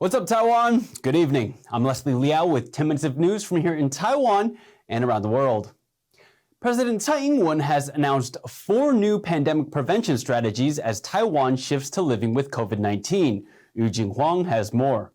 What's up, Taiwan? Good evening. I'm Leslie Liao with 10 minutes of news from here in Taiwan and around the world. President Tsai Ing-wen has announced 4 new pandemic prevention strategies as Taiwan shifts to living with COVID-19. Yu Jinghuang has more.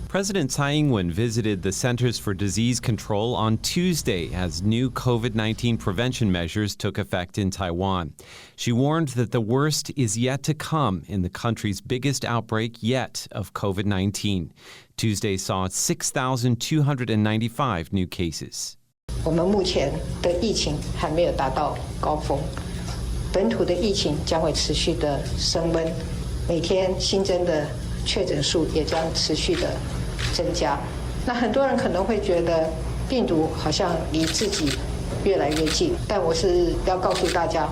President Tsai Ing-wen visited the Centers for Disease Control on Tuesday as new COVID-19 prevention measures took effect in Taiwan. She warned that the worst is yet to come in the country's biggest outbreak yet of COVID-19. Tuesday saw 6,295 new cases. 我们目前的疫情还没有达到高峰，本土的疫情将会持续的升温，每天新增的确诊数也将持续的增加。那很多人可能会觉得病毒好像离自己越来越近，但我是要告诉大家，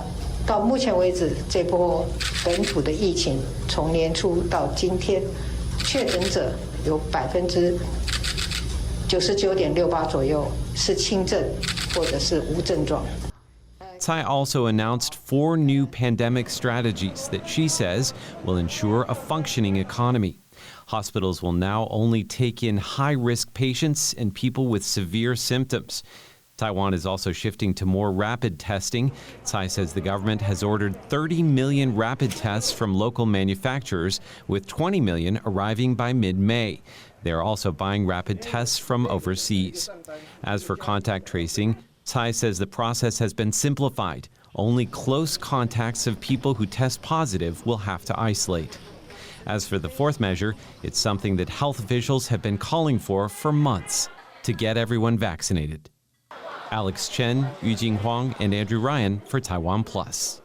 到目前为止，这波本土的疫情从年初到今天，确诊者有99.68%左右是轻症或者是无症状。Tsai also announced 4 new pandemic strategies that she says will ensure a functioning economy. Hospitals will now only take in high-risk patients and people with severe symptoms. Taiwan is also shifting to more rapid testing. Tsai says the government has ordered 30 million rapid tests from local manufacturers, with 20 million arriving by mid-May. They're also buying rapid tests from overseas. As for contact tracing, Tsai says the process has been simplified. Only close contacts of people who test positive will have to isolate. As for the 4th measure, it's something that health officials have been calling for months: to get everyone vaccinated. Alex Chen, Yu Jinghuang, and Andrew Ryan for TaiwanPlus.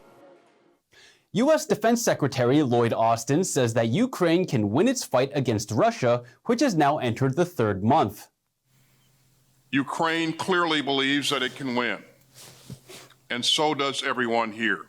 U.S. Defense Secretary Lloyd Austin says that Ukraine can win its fight against Russia, which has now entered the 3rd month. Ukraine clearly believes that it can win, and so does everyone here.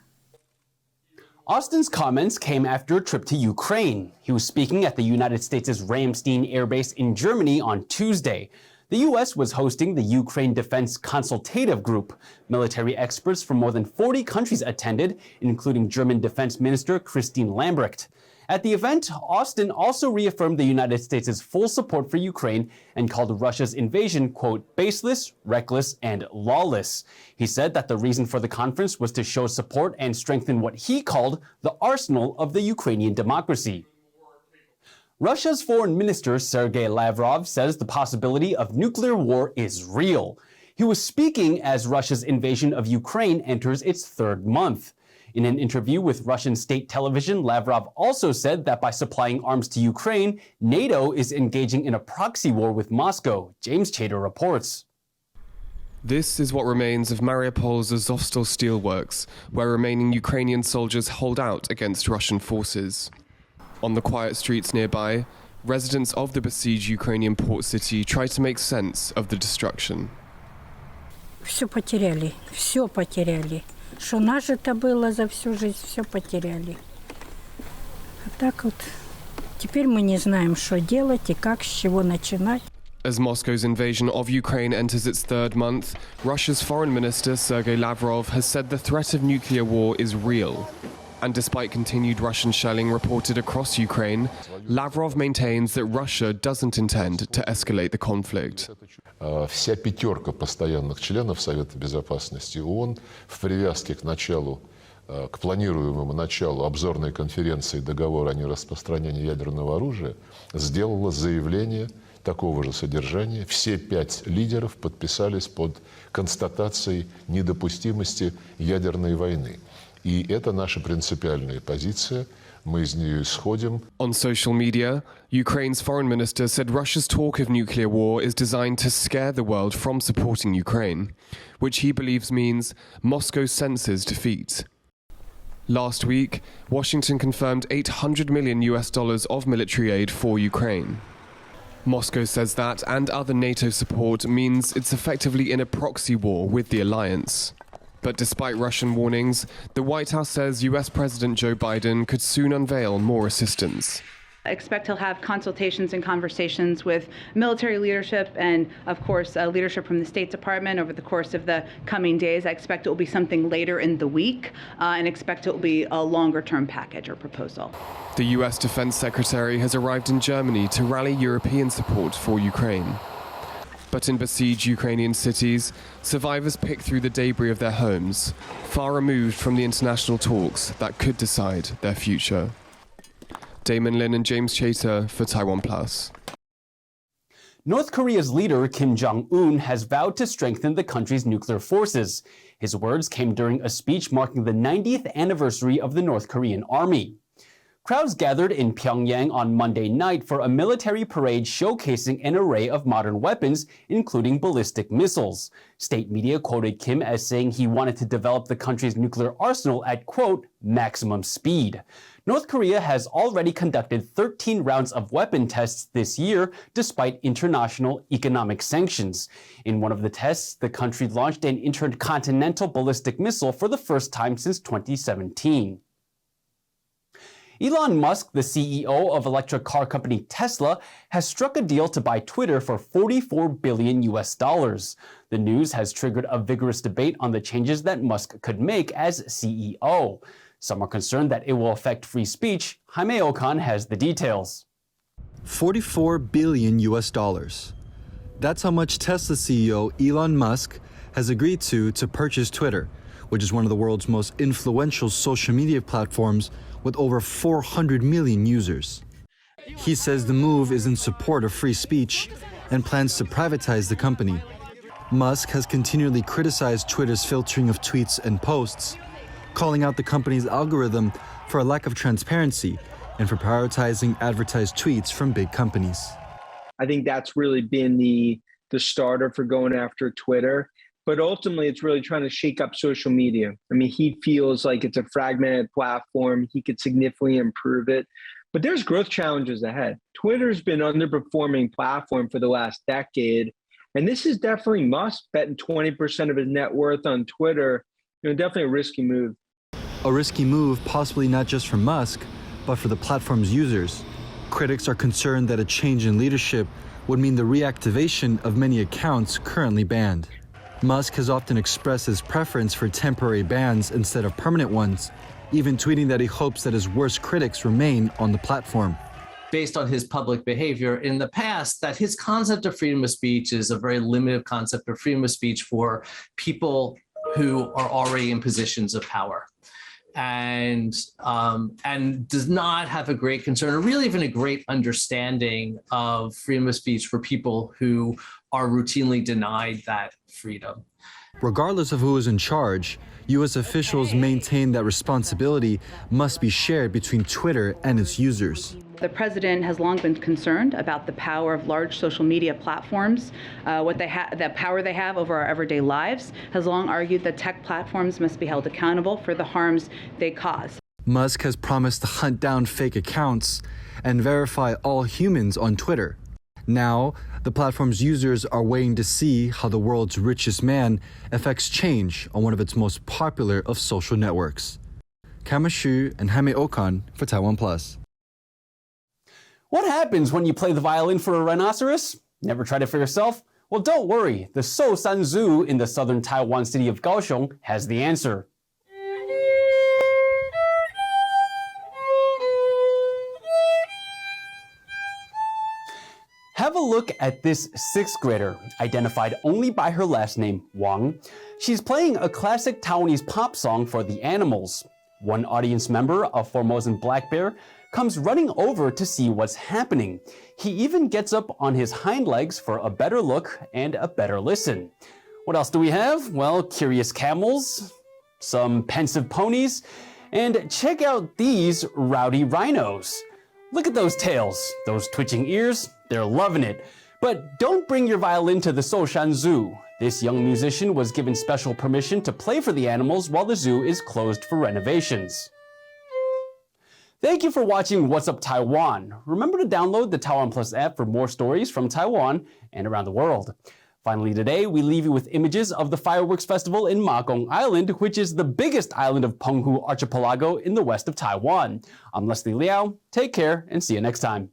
Austin's comments came after a trip to Ukraine. He was speaking at the United States' Ramstein Air Base in Germany on Tuesday. The U.S. was hosting the Ukraine Defense Consultative Group. Military experts from more than 40 countries attended, including German Defense Minister Christine Lambrecht. At the event, Austin also reaffirmed the United States' full support for Ukraine and called Russia's invasion, quote, baseless, reckless, and lawless. He said that the reason for the conference was to show support and strengthen what he called the arsenal of the Ukrainian democracy. Russia's Foreign Minister Sergei Lavrov says the possibility of nuclear war is real. He was speaking as Russia's invasion of Ukraine enters its 3rd month. In an interview with Russian state television, Lavrov also said that by supplying arms to Ukraine, NATO is engaging in a proxy war with Moscow. James Chater reports. This is what remains of Mariupol's Azovstal steelworks, where remaining Ukrainian soldiers hold out against Russian forces. On the quiet streets nearby, residents of the besieged Ukrainian port city try to make sense of the destruction. Все потеряли. Что нажито было за всю жизнь, все потеряли. А так вот, теперь мы не знаем, что делать и как, с чего начинать. As Moscow's invasion of Ukraine enters its 3rd month, Russia's Foreign Minister Sergei Lavrov has said the threat of nuclear war is real. And despite continued Russian shelling reported across Ukraine, Lavrov maintains that Russia doesn't intend to escalate the conflict. Вся 5 постоянных членов Совета Безопасности ООН в привязке к планируемому началу обзорной конференции договора о нераспространении ядерного оружия сделала заявление такого же содержания. Все 5 лидеров подписались под констатацией недопустимости ядерной войны. И это наша принципиальная позиция. Мы из нее исходим. On social media, Ukraine's foreign minister said Russia's talk of nuclear war is designed to scare the world from supporting Ukraine, which he believes means Moscow senses defeat. Last week, Washington confirmed $800 million of military aid for Ukraine. Moscow says that and other NATO support means it's effectively in a proxy war with the alliance. But despite Russian warnings, the White House says US President Joe Biden could soon unveil more assistance. I expect he'll have consultations and conversations with military leadership and, of course, leadership from the State Department over the course of the coming days. I expect it will be something later in the week and expect it will be a longer-term package or proposal. The US Defense Secretary has arrived in Germany to rally European support for Ukraine. But in besieged Ukrainian cities, survivors pick through the debris of their homes, far removed from the international talks that could decide their future. Damon Lin and James Chater for TaiwanPlus. North Korea's leader, Kim Jong-un, has vowed to strengthen the country's nuclear forces. His words came during a speech marking the 90th anniversary of the North Korean army. Crowds gathered in Pyongyang on Monday night for a military parade showcasing an array of modern weapons, including ballistic missiles. State media quoted Kim as saying he wanted to develop the country's nuclear arsenal at, quote, maximum speed. North Korea has already conducted 13 rounds of weapon tests this year, despite international economic sanctions. In one of the tests, the country launched an intercontinental ballistic missile for the first time since 2017. Elon Musk, the CEO of electric car company Tesla, has struck a deal to buy Twitter for $44 billion. The news has triggered a vigorous debate on the changes that Musk could make as CEO. Some are concerned that it will affect free speech. Jaime Okan has the details. $44 billion. That's how much Tesla CEO Elon Musk has agreed to purchase Twitter, which is one of the world's most influential social media platforms with over 400 million users. He says the move is in support of free speech and plans to privatize the company. Musk has continually criticized Twitter's filtering of tweets and posts, calling out the company's algorithm for a lack of transparency and for prioritizing advertised tweets from big companies. I think that's really been the starter for going after Twitter. But ultimately, it's really trying to shake up social media. I mean, he feels like it's a fragmented platform. He could significantly improve it. But there's growth challenges ahead. Twitter's been an underperforming platform for the last decade. And this is definitely Musk betting 20% of his net worth on Twitter. Definitely a risky move. A risky move, possibly not just for Musk, but for the platform's users. Critics are concerned that a change in leadership would mean the reactivation of many accounts currently banned. Musk has often expressed his preference for temporary bans instead of permanent ones, even tweeting that he hopes that his worst critics remain on the platform. Based on his public behavior in the past, that his concept of freedom of speech is a very limited concept of freedom of speech for people who are already in positions of power. And does not have a great concern or really even a great understanding of freedom of speech for people who are routinely denied that freedom. Regardless of who is in charge, U.S. officials maintain that responsibility must be shared between Twitter and its users. The president has long been concerned about the power of large social media platforms, the power they have over our everyday lives, has long argued that tech platforms must be held accountable for the harms they cause. Musk has promised to hunt down fake accounts and verify all humans on Twitter. Now, the platform's users are waiting to see how the world's richest man affects change on one of its most popular of social networks. Kama Xu and Jaime Okan for TaiwanPlus. What happens when you play the violin for a rhinoceros? Never tried it for yourself? Well, don't worry. The Kaohsiung Zoo in the southern Taiwan city of Kaohsiung has the answer. Have a look at this sixth grader, identified only by her last name, Wang. She's playing a classic Taiwanese pop song for the animals. One audience member, a Formosan black bear, comes running over to see what's happening. He even gets up on his hind legs for a better look and a better listen. What else do we have? Well, curious camels, some pensive ponies, and check out these rowdy rhinos. Look at those tails, those twitching ears, they're loving it. But don't bring your violin to the Kaohsiung Zoo. This young musician was given special permission to play for the animals while the zoo is closed for renovations. Thank you for watching What's Up Taiwan. Remember to download the TaiwanPlus app for more stories from Taiwan and around the world. Finally today, we leave you with images of the fireworks festival in Ma Gong Island, which is the biggest island of Penghu Archipelago in the west of Taiwan. I'm Leslie Liao. Take care and see you next time.